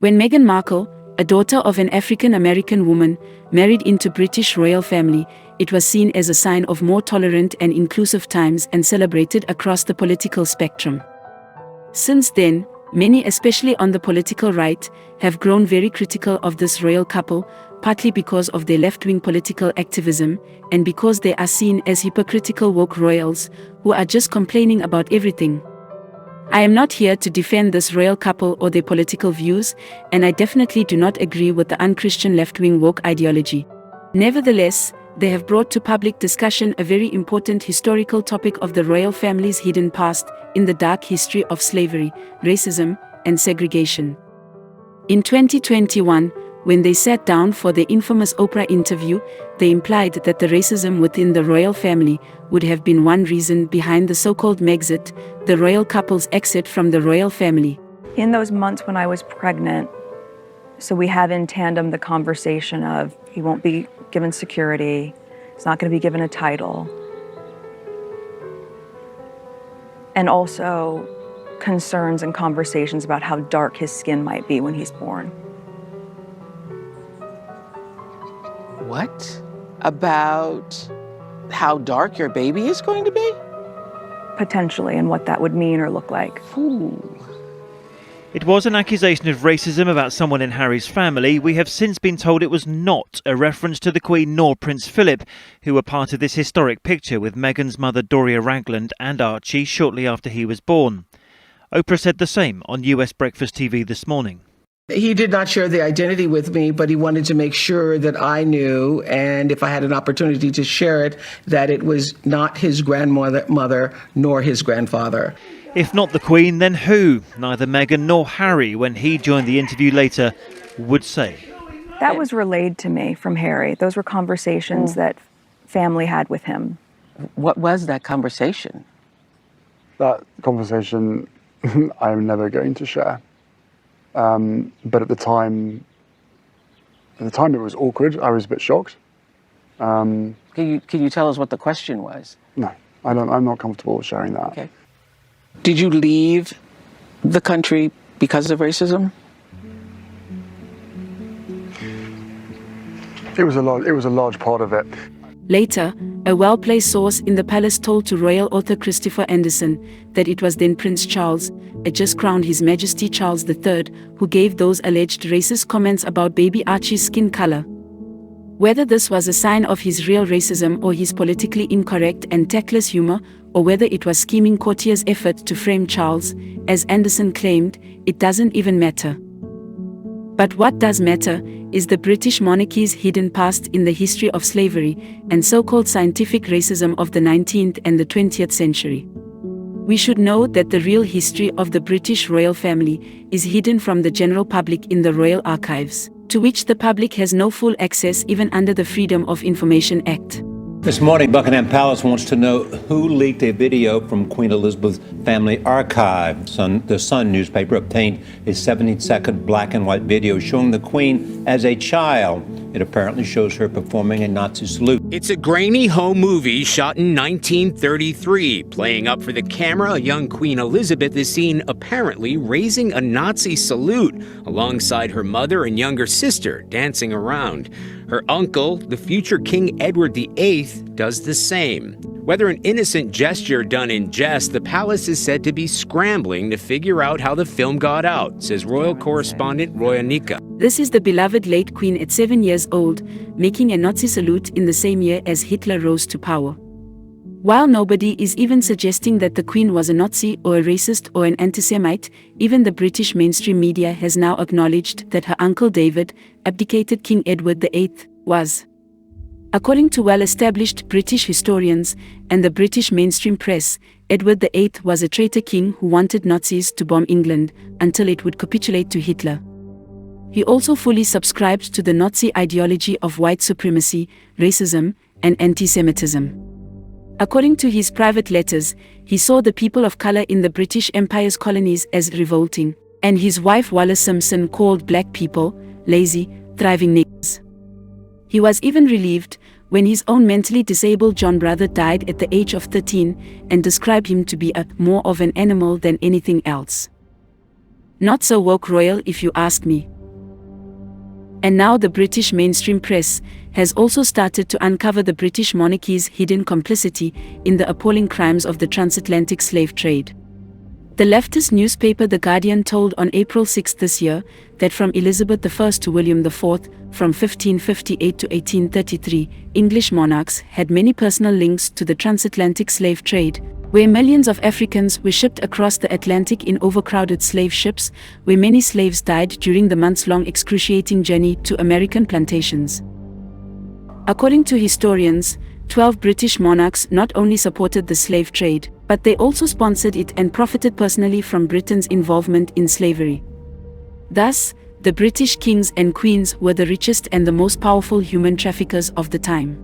When Meghan Markle, a daughter of an African-American woman, married into British royal family, it was seen as a sign of more tolerant and inclusive times and celebrated across the political spectrum. Since then, many, especially on the political right, have grown very critical of this royal couple, partly because of their left-wing political activism, and because they are seen as hypocritical woke royals, who are just complaining about everything. I am not here to defend this royal couple or their political views, and I definitely do not agree with the unchristian left-wing woke ideology. Nevertheless, they have brought to public discussion a very important historical topic of the royal family's hidden past in the dark history of slavery, racism, and segregation. In 2021, when they sat down for their infamous Oprah interview, they implied that the racism within the royal family would have been one reason behind the so-called Megxit, the royal couple's exit from the royal family. In those months when I was pregnant, so we have in tandem the conversation of he won't be given security, he's not going to be given a title, and also concerns and conversations about how dark his skin might be when he's born. What? About how dark your baby is going to be? Potentially, and what that would mean or look like. Ooh. It was an accusation of racism about someone in Harry's family. We have since been told it was not a reference to the Queen nor Prince Philip, who were part of this historic picture with Meghan's mother Doria Ragland and Archie shortly after he was born. Oprah said the same on US Breakfast TV this morning. He did not share the identity with me, but he wanted to make sure that I knew, and if I had an opportunity to share it, that it was not his grandmother nor his grandfather. If not the Queen, then who? Neither Meghan nor Harry, when he joined the interview later, would say. That was relayed to me from Harry. Those were conversations that family had with him. What was that conversation? That conversation I'm never going to share. But at the time it was awkward. I was a bit shocked. Can you tell us what the question was? No, I'm not comfortable sharing that. Okay. Did you leave the country because of racism? It was a large part of it. Later, a well-placed source in the palace told to royal author Christopher Anderson that it was then Prince Charles, a just crowned His Majesty Charles III, who gave those alleged racist comments about baby Archie's skin color. Whether this was a sign of his real racism or his politically incorrect and tactless humor, or whether it was scheming courtier's effort to frame Charles, as Anderson claimed, it doesn't even matter. But what does matter is the British monarchy's hidden past in the history of slavery and so-called scientific racism of the 19th and the 20th century. We should know that the real history of the British royal family is hidden from the general public in the royal archives, to which the public has no full access even under the Freedom of Information Act. This morning, Buckingham Palace wants to know who leaked a video from Queen Elizabeth's family archive. The Sun newspaper obtained a 70-second black and white video showing the Queen as a child. It apparently shows her performing a Nazi salute. It's a grainy home movie shot in 1933. Playing up for the camera, a young Queen Elizabeth is seen apparently raising a Nazi salute alongside her mother and younger sister dancing around. Her uncle, the future King Edward VIII, does the same. Whether an innocent gesture done in jest, the palace is said to be scrambling to figure out how the film got out, says royal correspondent Roya Nika. This is the beloved late Queen at 7 years old, making a Nazi salute in the same year as Hitler rose to power. While nobody is even suggesting that the Queen was a Nazi or a racist or an anti-Semite, even the British mainstream media has now acknowledged that her uncle David, abdicated King Edward VIII, was. According to well-established British historians and the British mainstream press, Edward VIII was a traitor king who wanted Nazis to bomb England until it would capitulate to Hitler. He also fully subscribed to the Nazi ideology of white supremacy, racism, and anti-Semitism. According to his private letters, he saw the people of color in the British Empire's colonies as revolting, and his wife Wallis Simpson called black people lazy, thriving niggers. He was even relieved when his own mentally disabled John brother died at the age of 13 and described him to be more of an animal than anything else. Not so woke royal if you ask me. And now the British mainstream press has also started to uncover the British monarchy's hidden complicity in the appalling crimes of the transatlantic slave trade. The leftist newspaper The Guardian told on April 6 this year that from Elizabeth I to William IV, from 1558 to 1833, English monarchs had many personal links to the transatlantic slave trade, where millions of Africans were shipped across the Atlantic in overcrowded slave ships, where many slaves died during the months-long excruciating journey to American plantations. According to historians, 12 British monarchs not only supported the slave trade, but they also sponsored it and profited personally from Britain's involvement in slavery. Thus, the British kings and queens were the richest and the most powerful human traffickers of the time.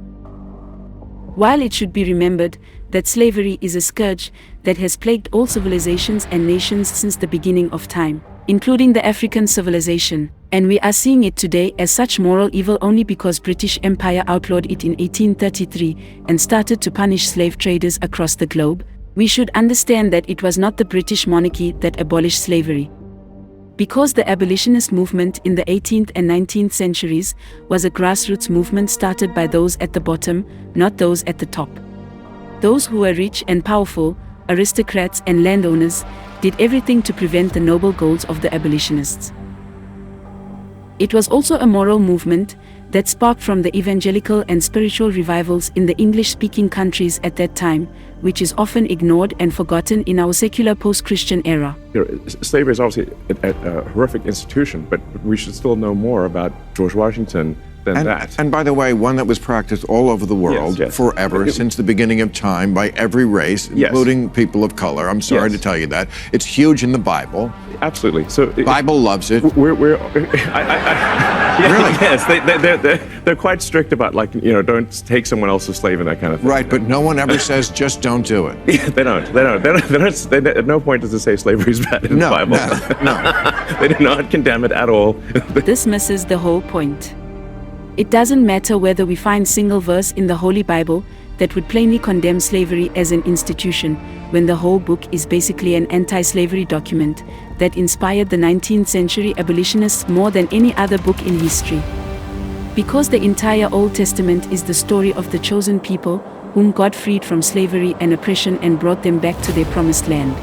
While it should be remembered that slavery is a scourge that has plagued all civilizations and nations since the beginning of time, including the African civilization, and we are seeing it today as such moral evil only because British Empire outlawed it in 1833 and started to punish slave traders across the globe, we should understand that it was not the British monarchy that abolished slavery. Because the abolitionist movement in the 18th and 19th centuries was a grassroots movement started by those at the bottom, not those at the top. Those who were rich and powerful, aristocrats and landowners, did everything to prevent the noble goals of the abolitionists. It was also a moral movement that sparked from the evangelical and spiritual revivals in the English-speaking countries at that time, which is often ignored and forgotten in our secular post-Christian era. Slavery is obviously a horrific institution, but we should still know more about George Washington than that. And by the way, one that was practiced all over the world forever, since the beginning of time, by every race, including people of color. I'm sorry to tell you that. It's huge in the Bible. Absolutely. So the Bible loves it. Really? Yes, they're quite strict about, like, you know, don't take someone else's slave and that kind of thing. Right, but no one ever says just don't do it. Yeah, they don't. At no point does it say slavery is bad in the Bible. No. They do not condemn it at all. This misses the whole point. It doesn't matter whether we find single verse in the Holy Bible that would plainly condemn slavery as an institution, when the whole book is basically an anti-slavery document that inspired the 19th century abolitionists more than any other book in history. Because the entire Old Testament is the story of the chosen people, whom God freed from slavery and oppression and brought them back to their promised land.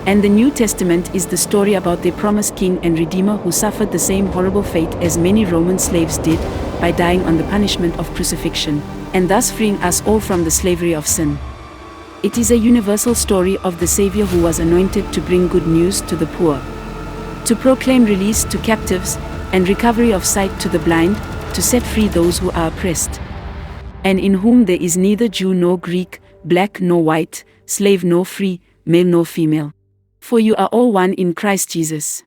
And the New Testament is the story about their promised king and redeemer who suffered the same horrible fate as many Roman slaves did, by dying on the punishment of crucifixion, and thus freeing us all from the slavery of sin. It is a universal story of the Savior who was anointed to bring good news to the poor, to proclaim release to captives, and recovery of sight to the blind, to set free those who are oppressed, and in whom there is neither Jew nor Greek, black nor white, slave nor free, male nor female. For you are all one in Christ Jesus.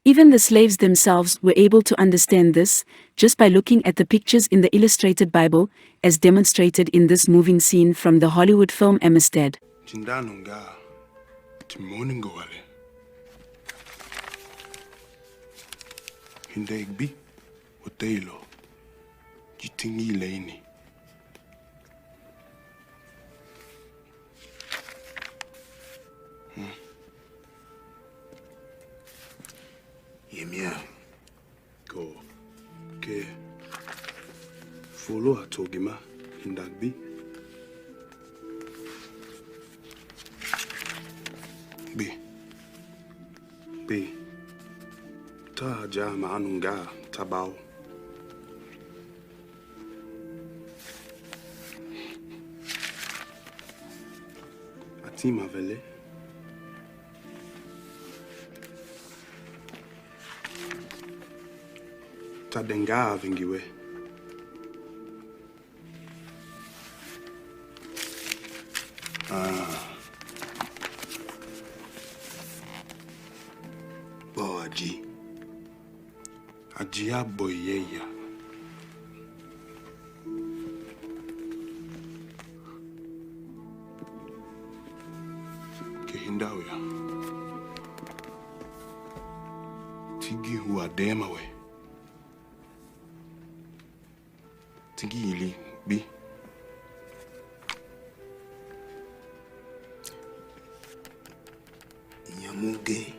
Even the slaves themselves were able to understand this, just by looking at the pictures in the illustrated Bible, as demonstrated in this moving scene from the Hollywood film Amistad. Yemia, go, ke, follow a togima in Dagby. B, ta jama anunga tabao. Atima vele. Tadenga vingiwe. Boaji. Ajia boyeya. Kehindauya. Tigi huwa dema we. Tigili bi. Nyamuge.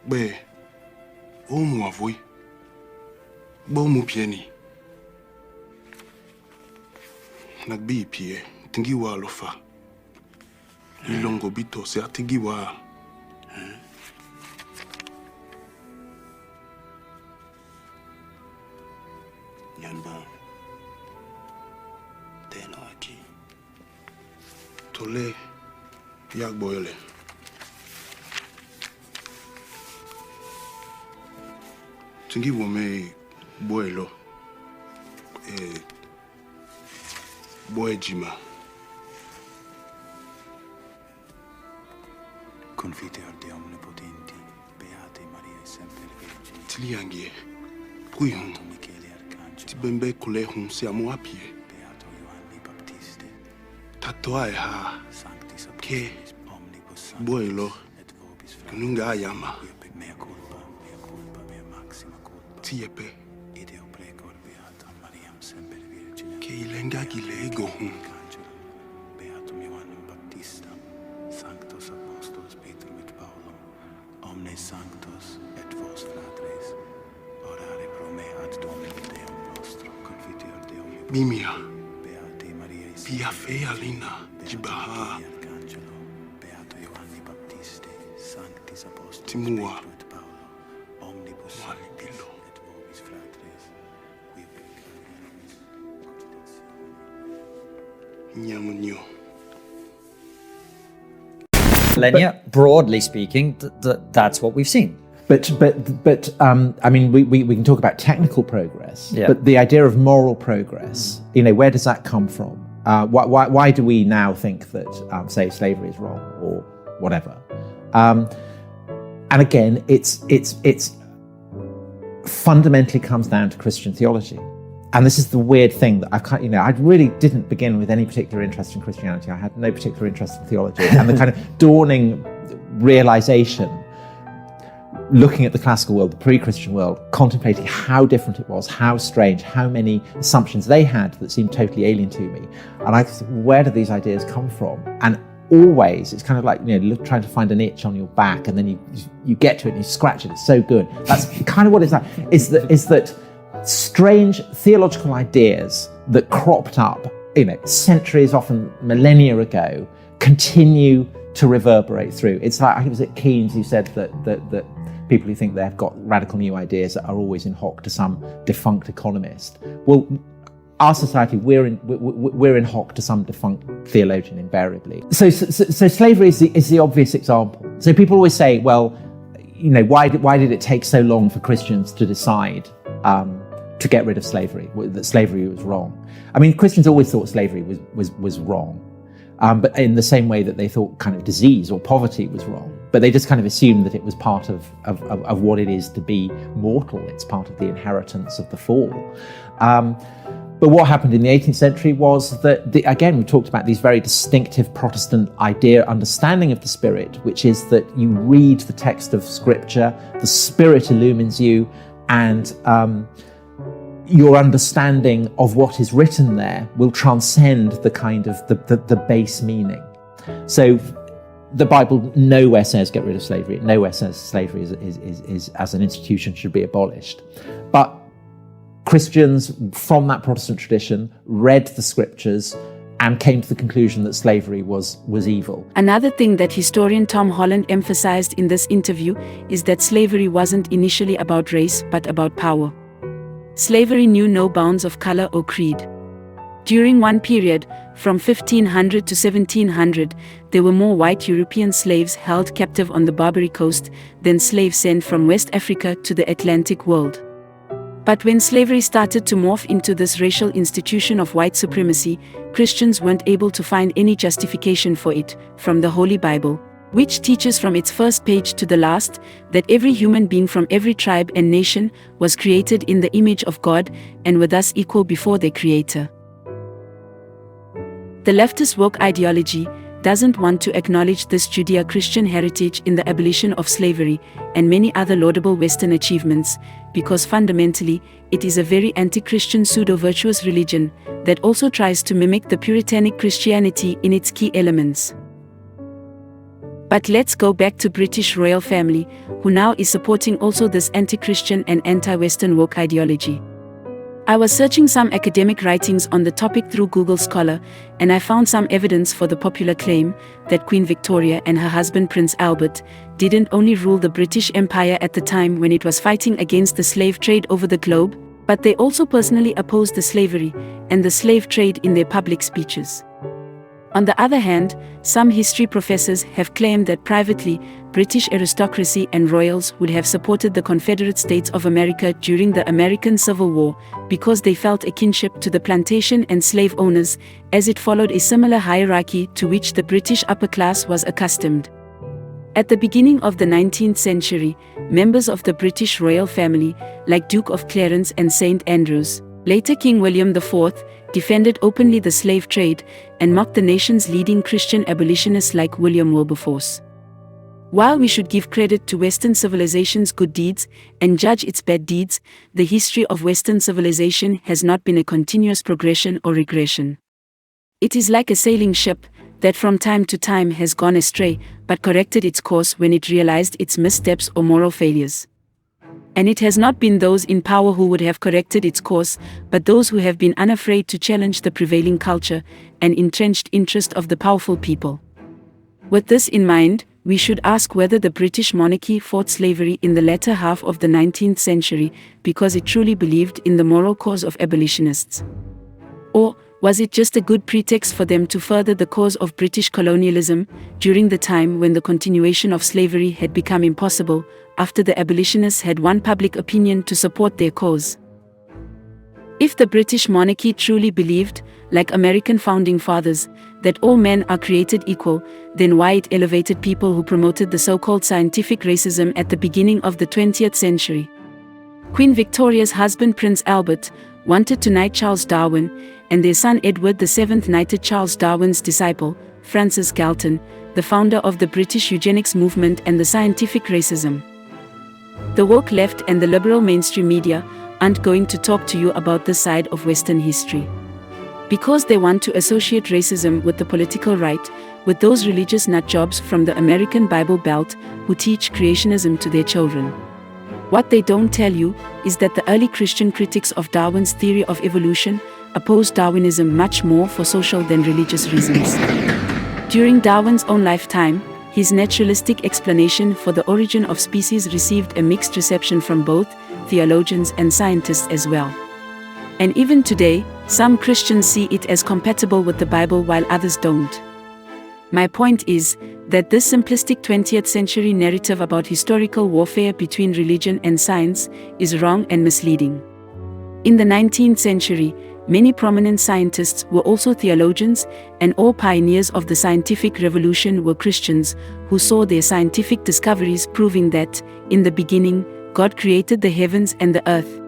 Be. Omu avui. Bomu pieni. Nagbi pie, tingiwa lofa. Ilongo bito se atigiwa. Nyanba. Tenaji. Tole yak boyole. Tingiwa me boylo. Boejima. Confite al Dio onnipotenti, beate Maria e sempre Vergine. Tiliangie, puyon, Michele Arcangelo, Tibembe kulehum siamo apie. Beato Ioanni Baptiste. Tatoae ha, Sancti Sanctis omnibus boilo, et vobis nunga ayama. Mea culpa, mea maxima culpa. Tiepe. Ideo precor beata Mariam sempre Virgine. Che ilenga gilego hum. Beato Ioanni Baptista, Sanctos Apostolos Petrum et Paulum, omnes sanctos et vos fratres, orare pro me ad Dominum Deum nostro, confiteor Deum. Mimia, Beate Maria Pia Fea Lina, Jibaha, Arcangelo, Beato Ioanni Baptiste, Sanctis Apostolos Timua, et Paulo, omnibus sanctis et vobis fratres, qui peccavimus cogitationis. Nyamunyo. Millennia, broadly speaking, that's what we've seen. But I mean, we can talk about technical progress, Yeah. but the idea of moral progress, where does that come from? Why do we now think that, say, slavery is wrong or whatever? And again, it's fundamentally comes down to Christian theology. And this is the weird thing that I really didn't begin with any particular interest in Christianity. I had no particular interest in theology. And the kind of dawning realization, looking at the classical world, the pre-Christian world, contemplating how different it was, how strange, how many assumptions they had that seemed totally alien to me. And I thought, where do these ideas come from? And always, it's kind of like, trying to find an itch on your back, and then you get to it and you scratch it. It's so good. That's kind of what it's like, is that strange theological ideas that cropped up, centuries, often millennia ago, continue to reverberate through. It's like, I think it was at Keynes who said that people who think they've got radical new ideas are always in hock to some defunct economist. Well, our society, we're in hock to some defunct theologian invariably. So slavery is the obvious example. So people always say, well, why did it take so long for Christians to decide to get rid of slavery, that slavery was wrong? I mean, Christians always thought slavery was wrong, but in the same way that they thought kind of disease or poverty was wrong. But they just kind of assumed that it was part of what it is to be mortal. It's part of the inheritance of the fall. But what happened in the 18th century was that, again, we talked about these very distinctive Protestant understanding of the Spirit, which is that you read the text of Scripture, the Spirit illumines you, and your understanding of what is written there will transcend the kind of the base meaning. So the Bible nowhere says get rid of slavery. It nowhere says slavery is as an institution should be abolished. But Christians from that Protestant tradition read the Scriptures and came to the conclusion that slavery was evil. Another thing that historian Tom Holland emphasized in this interview is that slavery wasn't initially about race, but about power. Slavery knew no bounds of color or creed. During one period, from 1500 to 1700, there were more white European slaves held captive on the Barbary coast than slaves sent from West Africa to the Atlantic world. But when slavery started to morph into this racial institution of white supremacy, Christians weren't able to find any justification for it from the Holy Bible, which teaches from its first page to the last that every human being from every tribe and nation was created in the image of God and were thus equal before their Creator. The leftist woke ideology doesn't want to acknowledge this Judeo-Christian heritage in the abolition of slavery and many other laudable Western achievements, because fundamentally, it is a very anti-Christian pseudo-virtuous religion that also tries to mimic the Puritanic Christianity in its key elements. But let's go back to British royal family, who now is supporting also this anti-Christian and anti-Western woke ideology. I was searching some academic writings on the topic through Google Scholar, and I found some evidence for the popular claim that Queen Victoria and her husband Prince Albert didn't only rule the British Empire at the time when it was fighting against the slave trade over the globe, but they also personally opposed the slavery and the slave trade in their public speeches. On the other hand, some history professors have claimed that privately, British aristocracy and royals would have supported the Confederate States of America during the American Civil War because they felt a kinship to the plantation and slave owners, as it followed a similar hierarchy to which the British upper class was accustomed. At the beginning of the 19th century, members of the British royal family, like Duke of Clarence and St. Andrews, later King William IV, defended openly the slave trade and mocked the nation's leading Christian abolitionists like William Wilberforce. While we should give credit to Western civilization's good deeds and judge its bad deeds, the history of Western civilization has not been a continuous progression or regression. It is like a sailing ship that from time to time has gone astray, but corrected its course when it realized its missteps or moral failures. And it has not been those in power who would have corrected its course, but those who have been unafraid to challenge the prevailing culture and entrenched interest of the powerful people. With this in mind, we should ask whether the British monarchy fought slavery in the latter half of the 19th century because it truly believed in the moral cause of abolitionists. Or was it just a good pretext for them to further the cause of British colonialism during the time when the continuation of slavery had become impossible, after the abolitionists had won public opinion to support their cause? If the British monarchy truly believed, like American founding fathers, that all men are created equal, then why it elevated people who promoted the so-called scientific racism at the beginning of the 20th century? Queen Victoria's husband Prince Albert wanted to knight Charles Darwin, and their son Edward VII knighted Charles Darwin's disciple, Francis Galton, the founder of the British eugenics movement and the scientific racism. The woke left and the liberal mainstream media aren't going to talk to you about this side of Western history. Because they want to associate racism with the political right, with those religious nutjobs from the American Bible Belt who teach creationism to their children. What they don't tell you is that the early Christian critics of Darwin's theory of evolution opposed Darwinism much more for social than religious reasons. During Darwin's own lifetime, his naturalistic explanation for the origin of species received a mixed reception from both theologians and scientists as well. And even today, some Christians see it as compatible with the Bible while others don't. My point is that this simplistic 20th century narrative about historical warfare between religion and science is wrong and misleading. In the 19th century, many prominent scientists were also theologians, and all pioneers of the scientific revolution were Christians who saw their scientific discoveries proving that, in the beginning, God created the heavens and the earth.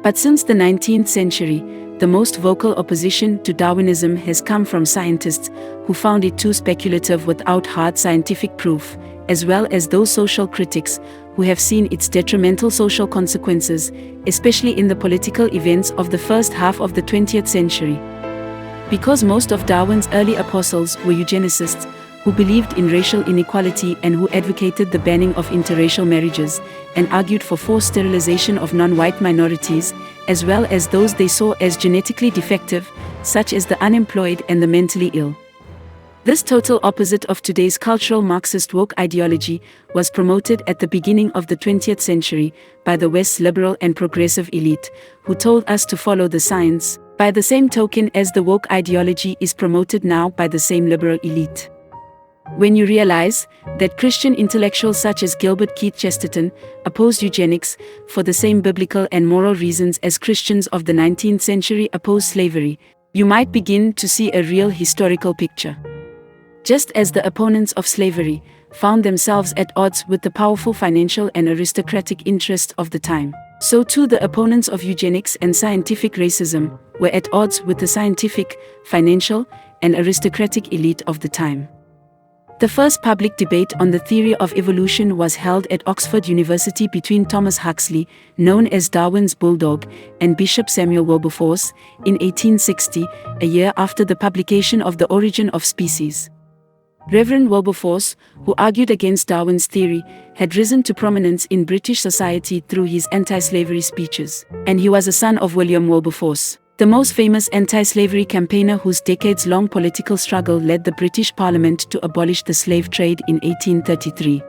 But since the 19th century, the most vocal opposition to Darwinism has come from scientists who found it too speculative without hard scientific proof, as well as those social critics who have seen its detrimental social consequences, especially in the political events of the first half of the 20th century. Because most of Darwin's early apostles were eugenicists, who believed in racial inequality and who advocated the banning of interracial marriages, and argued for forced sterilization of non-white minorities, as well as those they saw as genetically defective, such as the unemployed and the mentally ill. This total opposite of today's cultural Marxist woke ideology was promoted at the beginning of the 20th century by the West's liberal and progressive elite, who told us to follow the science, by the same token as the woke ideology is promoted now by the same liberal elite. When you realize that Christian intellectuals such as Gilbert Keith Chesterton opposed eugenics for the same biblical and moral reasons as Christians of the 19th century opposed slavery, you might begin to see a real historical picture. Just as the opponents of slavery found themselves at odds with the powerful financial and aristocratic interests of the time, so too the opponents of eugenics and scientific racism were at odds with the scientific, financial, and aristocratic elite of the time. The first public debate on the theory of evolution was held at Oxford University between Thomas Huxley, known as Darwin's bulldog, and Bishop Samuel Wilberforce, in 1860, a year after the publication of The Origin of Species. Reverend Wilberforce, who argued against Darwin's theory, had risen to prominence in British society through his anti-slavery speeches, and he was a son of William Wilberforce, the most famous anti-slavery campaigner whose decades-long political struggle led the British Parliament to abolish the slave trade in 1833.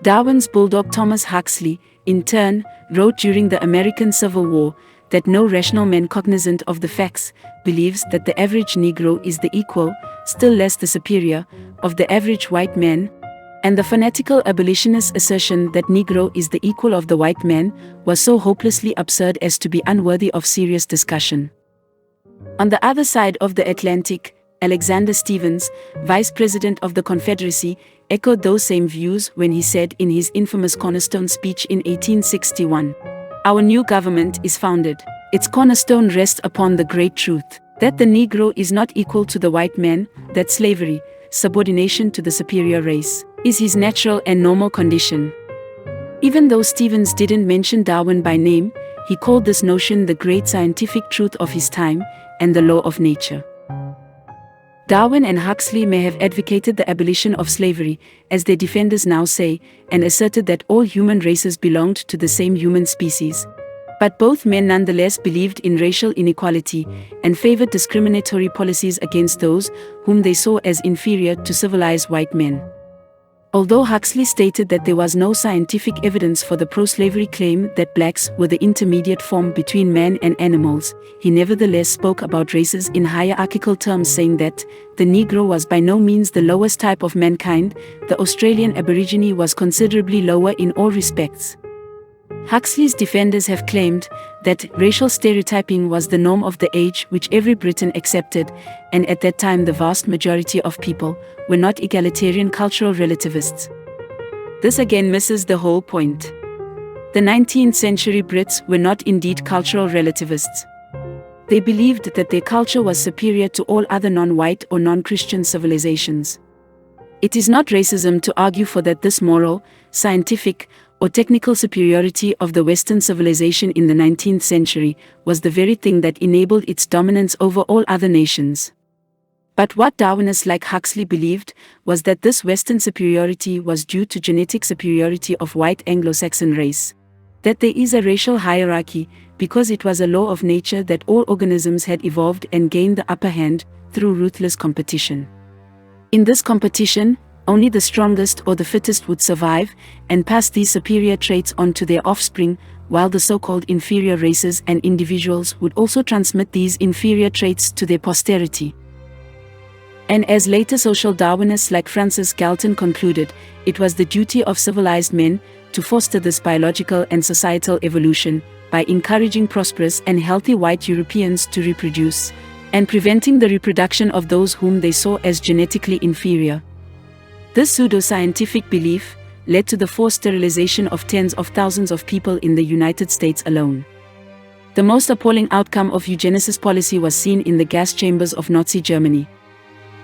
Darwin's bulldog Thomas Huxley, in turn, wrote during the American Civil War that no rational man cognizant of the facts believes that the average Negro is the equal, still less the superior, of the average white man, and the fanatical abolitionist assertion that Negro is the equal of the white man was so hopelessly absurd as to be unworthy of serious discussion. On the other side of the Atlantic, Alexander Stephens, Vice President of the Confederacy, echoed those same views when he said in his infamous Cornerstone speech in 1861, "Our new government is founded. Its cornerstone rests upon the great truth that the Negro is not equal to the white man, that slavery, subordination to the superior race, is his natural and normal condition." Even though Stephens didn't mention Darwin by name, he called this notion the great scientific truth of his time and the law of nature. Darwin and Huxley may have advocated the abolition of slavery, as their defenders now say, and asserted that all human races belonged to the same human species. But both men nonetheless believed in racial inequality and favored discriminatory policies against those whom they saw as inferior to civilized white men. Although Huxley stated that there was no scientific evidence for the pro-slavery claim that blacks were the intermediate form between man and animals, he nevertheless spoke about races in hierarchical terms, saying that the Negro was by no means the lowest type of mankind. The Australian Aborigine was considerably lower in all respects. Huxley's defenders have claimed that racial stereotyping was the norm of the age which every Briton accepted, and at that time the vast majority of people were not egalitarian cultural relativists. This again misses the whole point. The 19th century Brits were not indeed cultural relativists. They believed that their culture was superior to all other non-white or non-Christian civilizations. It is not racism to argue for that this moral, scientific, or technical superiority of the Western civilization in the 19th century was the very thing that enabled its dominance over all other nations. But what Darwinists like Huxley believed was that this Western superiority was due to genetic superiority of white Anglo-Saxon race. That there is a racial hierarchy because it was a law of nature that all organisms had evolved and gained the upper hand through ruthless competition. In this competition, only the strongest or the fittest would survive and pass these superior traits on to their offspring, while the so-called inferior races and individuals would also transmit these inferior traits to their posterity. And as later social Darwinists like Francis Galton concluded, it was the duty of civilized men to foster this biological and societal evolution by encouraging prosperous and healthy white Europeans to reproduce, and preventing the reproduction of those whom they saw as genetically inferior. This pseudo-scientific belief led to the forced sterilization of tens of thousands of people in the United States alone. The most appalling outcome of eugenicist policy was seen in the gas chambers of Nazi Germany.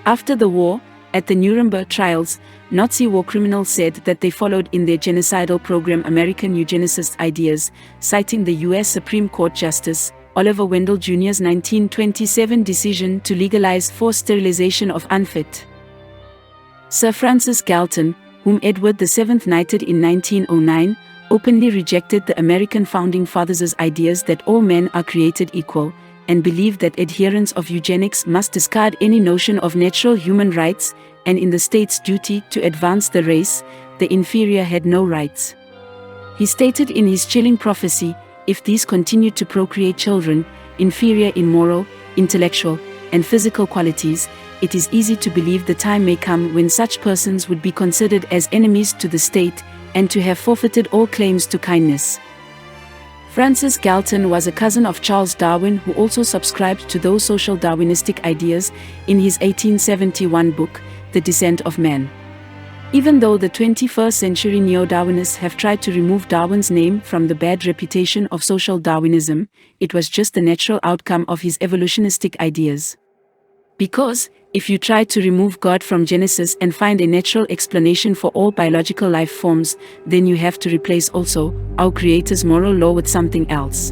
After the war, at the Nuremberg trials, Nazi war criminals said that they followed in their genocidal program American eugenicist ideas, citing the U.S. Supreme Court Justice Oliver Wendell Jr.'s 1927 decision to legalize forced sterilization of unfit. Sir Francis Galton, whom Edward VII knighted in 1909, openly rejected the American founding fathers' ideas that all men are created equal, and believed that adherents of eugenics must discard any notion of natural human rights, and in the state's duty to advance the race, the inferior had no rights. He stated in his chilling prophecy, if these continue to procreate children, inferior in moral, intellectual, and physical qualities, it is easy to believe the time may come when such persons would be considered as enemies to the state and to have forfeited all claims to kindness. Francis Galton was a cousin of Charles Darwin, who also subscribed to those social Darwinistic ideas in his 1871 book, The Descent of Man. Even though the 21st century neo-Darwinists have tried to remove Darwin's name from the bad reputation of social Darwinism, it was just the natural outcome of his evolutionistic ideas. Because, if you try to remove God from Genesis and find a natural explanation for all biological life forms, then you have to replace also our Creator's moral law with something else.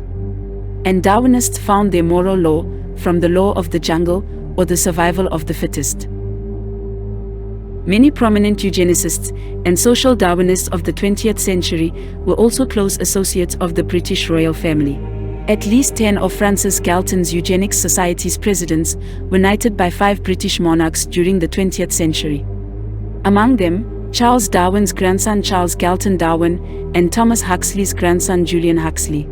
And Darwinists found their moral law from the law of the jungle or the survival of the fittest. Many prominent eugenicists and social Darwinists of the 20th century were also close associates of the British royal family. At least 10 of Francis Galton's Eugenics Society's presidents were knighted by 5 British monarchs during the 20th century. Among them, Charles Darwin's grandson Charles Galton Darwin and Thomas Huxley's grandson Julian Huxley.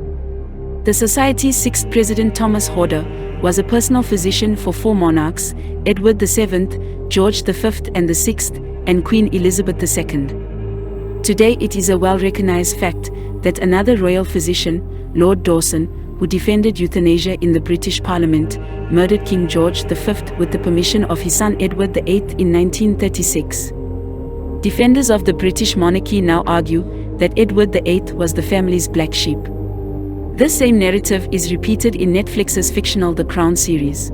The Society's 6th president Thomas Horder was a personal physician for 4 monarchs, Edward VII, George V and the 6th, and Queen Elizabeth II. Today it is a well-recognized fact that another royal physician, Lord Dawson, who defended euthanasia in the British Parliament, murdered King George V with the permission of his son Edward VIII in 1936. Defenders of the British monarchy now argue that Edward VIII was the family's black sheep. This same narrative is repeated in Netflix's fictional The Crown series.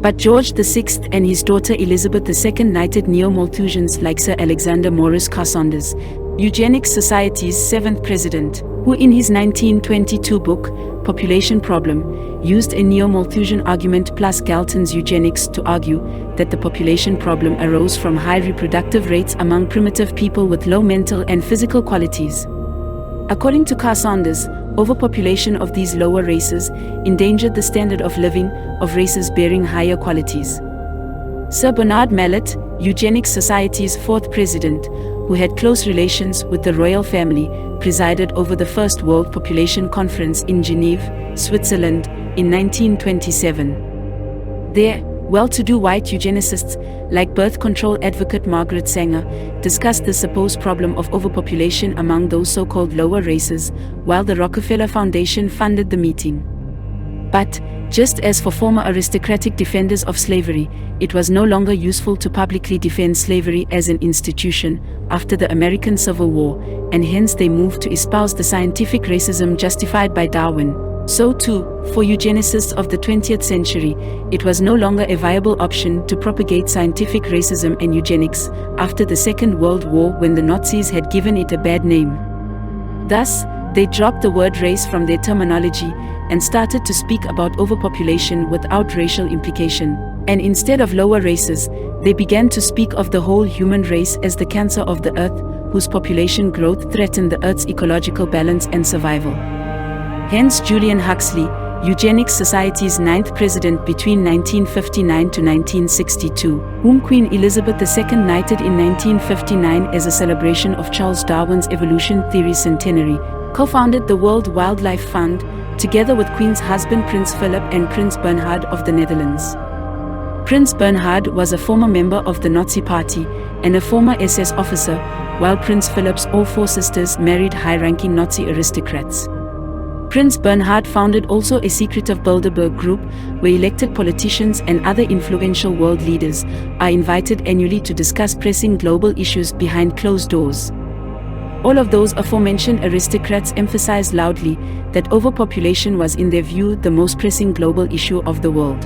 But George VI and his daughter Elizabeth II knighted neo-Malthusians like Sir Alexander Morris Carsondas, Eugenics Society's 7th president, who in his 1922 book, Population Problem, used a neo-Malthusian argument plus Galton's eugenics to argue that the population problem arose from high reproductive rates among primitive people with low mental and physical qualities. According to Carsondas, overpopulation of these lower races endangered the standard of living of races bearing higher qualities. Sir Bernard Mallet, Eugenics Society's 4th president, who had close relations with the royal family, presided over the First World Population Conference in Geneva, Switzerland, in 1927. There, well-to-do white eugenicists, like birth control advocate Margaret Sanger, discussed the supposed problem of overpopulation among those so-called lower races, while the Rockefeller Foundation funded the meeting. But, just as for former aristocratic defenders of slavery, it was no longer useful to publicly defend slavery as an institution after the American Civil War, and hence they moved to espouse the scientific racism justified by Darwin. So too, for eugenicists of the 20th century, it was no longer a viable option to propagate scientific racism and eugenics after the Second World War when the Nazis had given it a bad name. Thus, they dropped the word race from their terminology and started to speak about overpopulation without racial implication, and instead of lower races, they began to speak of the whole human race as the cancer of the earth, whose population growth threatened the earth's ecological balance and survival. Hence Julian Huxley, Eugenics Society's 9th president between 1959 to 1962, whom Queen Elizabeth II knighted in 1959 as a celebration of Charles Darwin's evolution theory centenary, co-founded the World Wildlife Fund, together with Queen's husband Prince Philip and Prince Bernhard of the Netherlands. Prince Bernhard was a former member of the Nazi Party and a former SS officer, while Prince Philip's all 4 sisters married high-ranking Nazi aristocrats. Prince Bernhard founded also a secret of Bilderberg group, where elected politicians and other influential world leaders are invited annually to discuss pressing global issues behind closed doors. All of those aforementioned aristocrats emphasized loudly that overpopulation was in their view the most pressing global issue of the world.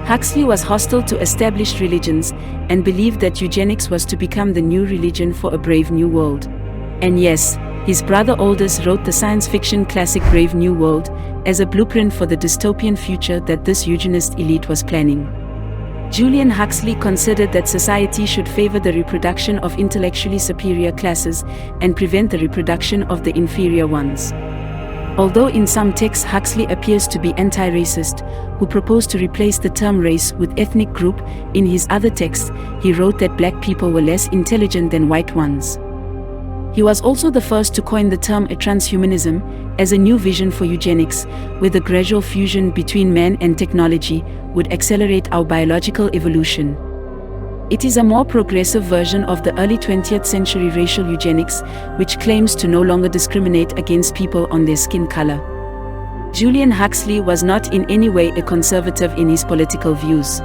Huxley was hostile to established religions and believed that eugenics was to become the new religion for a brave new world. And yes, his brother Aldous wrote the science fiction classic Brave New World as a blueprint for the dystopian future that this eugenist elite was planning. Julian Huxley considered that society should favor the reproduction of intellectually superior classes and prevent the reproduction of the inferior ones. Although in some texts Huxley appears to be anti-racist, who proposed to replace the term race with ethnic group, in his other texts he wrote that black people were less intelligent than white ones. He was also the first to coin the term transhumanism as a new vision for eugenics, where the gradual fusion between man and technology would accelerate our biological evolution. It is a more progressive version of the early 20th century racial eugenics, which claims to no longer discriminate against people on their skin color. Julian Huxley was not in any way a conservative in his political views.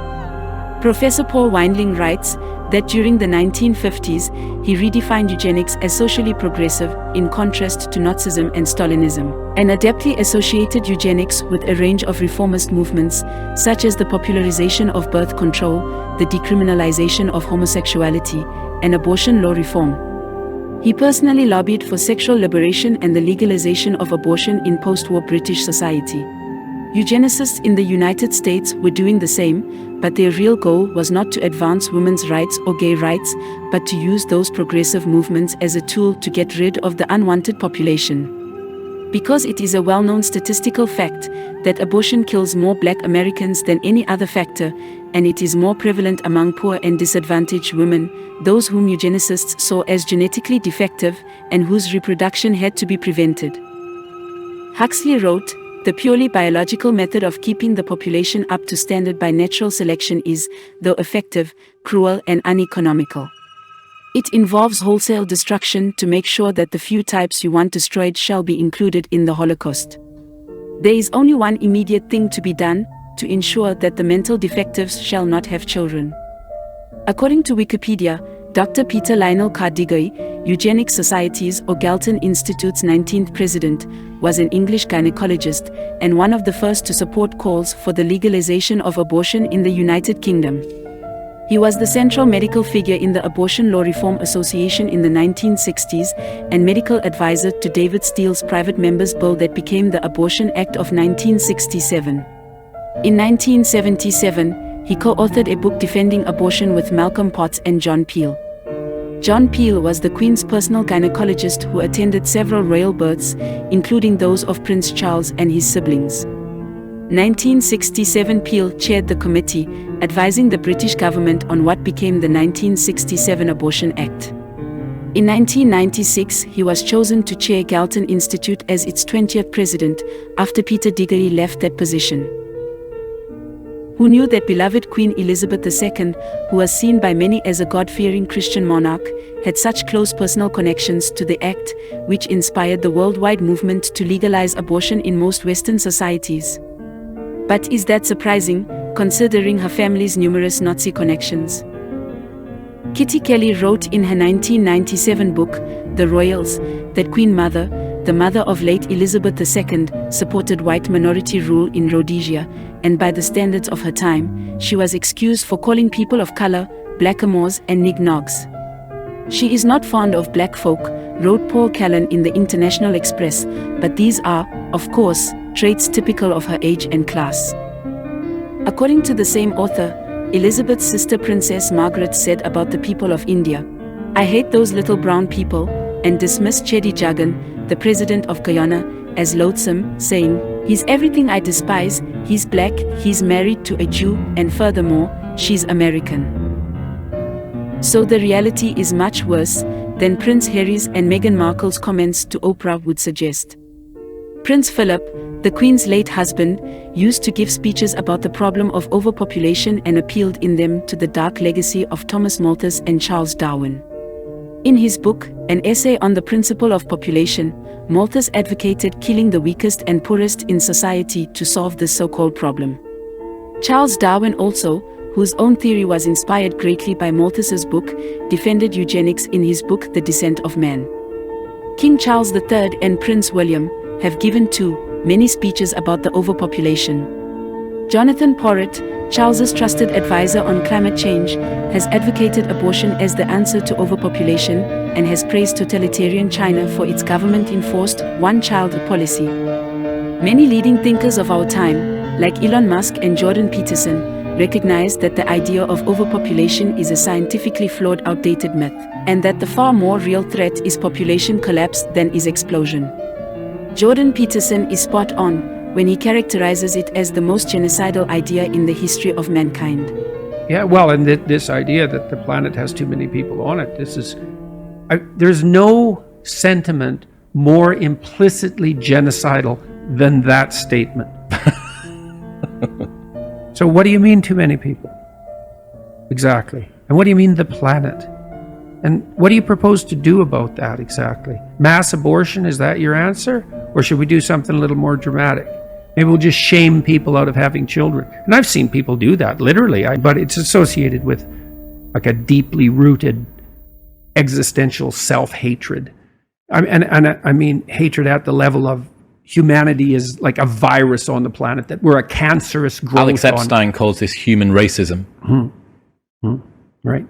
Professor Paul Windling writes that during the 1950s, he redefined eugenics as socially progressive, in contrast to Nazism and Stalinism, and adeptly associated eugenics with a range of reformist movements, such as the popularization of birth control, the decriminalization of homosexuality, and abortion law reform. He personally lobbied for sexual liberation and the legalization of abortion in post-war British society. Eugenicists in the United States were doing the same, but their real goal was not to advance women's rights or gay rights, but to use those progressive movements as a tool to get rid of the unwanted population. Because it is a well-known statistical fact that abortion kills more Black Americans than any other factor, and it is more prevalent among poor and disadvantaged women, those whom eugenicists saw as genetically defective and whose reproduction had to be prevented. Huxley wrote, "The purely biological method of keeping the population up to standard by natural selection is, though effective, cruel and uneconomical. It involves wholesale destruction to make sure that the few types you want destroyed shall be included in the Holocaust. There is only one immediate thing to be done, to ensure that the mental defectives shall not have children." According to Wikipedia, Dr. Peter Lionel Cardigai, Eugenics Society's or Galton Institute's 19th president, was an English gynecologist and one of the first to support calls for the legalization of abortion in the United Kingdom. He was the central medical figure in the Abortion Law Reform Association in the 1960s and medical advisor to David Steele's private members bill that became the Abortion Act of 1967. In 1977, he co-authored a book defending abortion with Malcolm Potts and John Peel. John Peel was the Queen's personal gynecologist who attended several royal births, including those of Prince Charles and his siblings. 1967 Peel chaired the committee, advising the British government on what became the 1967 Abortion Act. In 1996, he was chosen to chair Galton Institute as its 20th president, after Peter Diggory left that position. Who knew that beloved Queen Elizabeth II, who was seen by many as a God-fearing Christian monarch, had such close personal connections to the act, which inspired the worldwide movement to legalize abortion in most Western societies? But is that surprising, considering her family's numerous Nazi connections? Kitty Kelly wrote in her 1997 book, The Royals, that Queen Mother, the mother of late Elizabeth II, supported white minority rule in Rhodesia, and by the standards of her time, she was excused for calling people of color blackamoors and nig-nogs. "She is not fond of black folk," wrote Paul Callan in the International Express, but these are, of course, traits typical of her age and class. According to the same author, Elizabeth's sister Princess Margaret said about the people of India, "I hate those little brown people," and dismissed Chedi Jagan, the president of Guyana, as loathsome, saying, "He's everything I despise, he's black, he's married to a Jew, and furthermore, she's American." So the reality is much worse than Prince Harry's and Meghan Markle's comments to Oprah would suggest. Prince Philip, the Queen's late husband, used to give speeches about the problem of overpopulation and appealed in them to the dark legacy of Thomas Malthus and Charles Darwin. In his book, An Essay on the Principle of Population, Malthus advocated killing the weakest and poorest in society to solve this so-called problem. Charles Darwin also, whose own theory was inspired greatly by Malthus's book, defended eugenics in his book The Descent of Man. King Charles III and Prince William have given too many speeches about the overpopulation. Jonathan Porritt, Charles's trusted advisor on climate change, has advocated abortion as the answer to overpopulation and has praised totalitarian China for its government-enforced one-child policy. Many leading thinkers of our time, like Elon Musk and Jordan Peterson, recognize that the idea of overpopulation is a scientifically flawed, outdated myth, and that the far more real threat is population collapse than is explosion. Jordan Peterson is spot on when he characterizes it as the most genocidal idea in the history of mankind. Yeah, well, and this idea that the planet has too many people on it, there's no sentiment more implicitly genocidal than that statement. So what do you mean too many people? Exactly. And what do you mean the planet? And what do you propose to do about that exactly? Mass abortion, is that your answer? Or should we do something a little more dramatic? Maybe we'll just shame people out of having children. And I've seen people do that, literally, but it's associated with like a deeply rooted existential self-hatred. I mean hatred at the level of humanity is like a virus on the planet, that we're a cancerous growth. Alex Epstein calls this human racism. Right.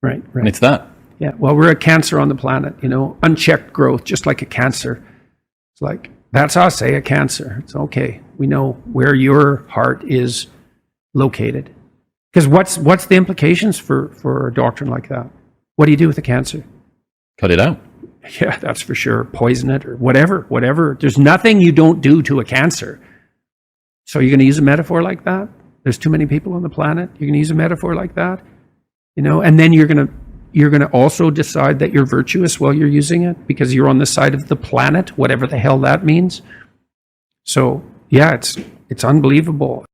And it's that. Yeah, well, we're a cancer on the planet, unchecked growth, just like a cancer. It's like, that's us, a cancer. It's okay. We know where your heart is located. Because what's the implications for a doctrine like that? What do you do with the cancer? Cut it out. Yeah, that's for sure. Poison it or whatever. There's nothing you don't do to a cancer. So you're going to use a metaphor like that? There's too many people on the planet. You're going to use a metaphor like that? You know, and then you're going to also decide that you're virtuous while you're using it because you're on the side of the planet, whatever the hell that means. So, yeah, it's unbelievable.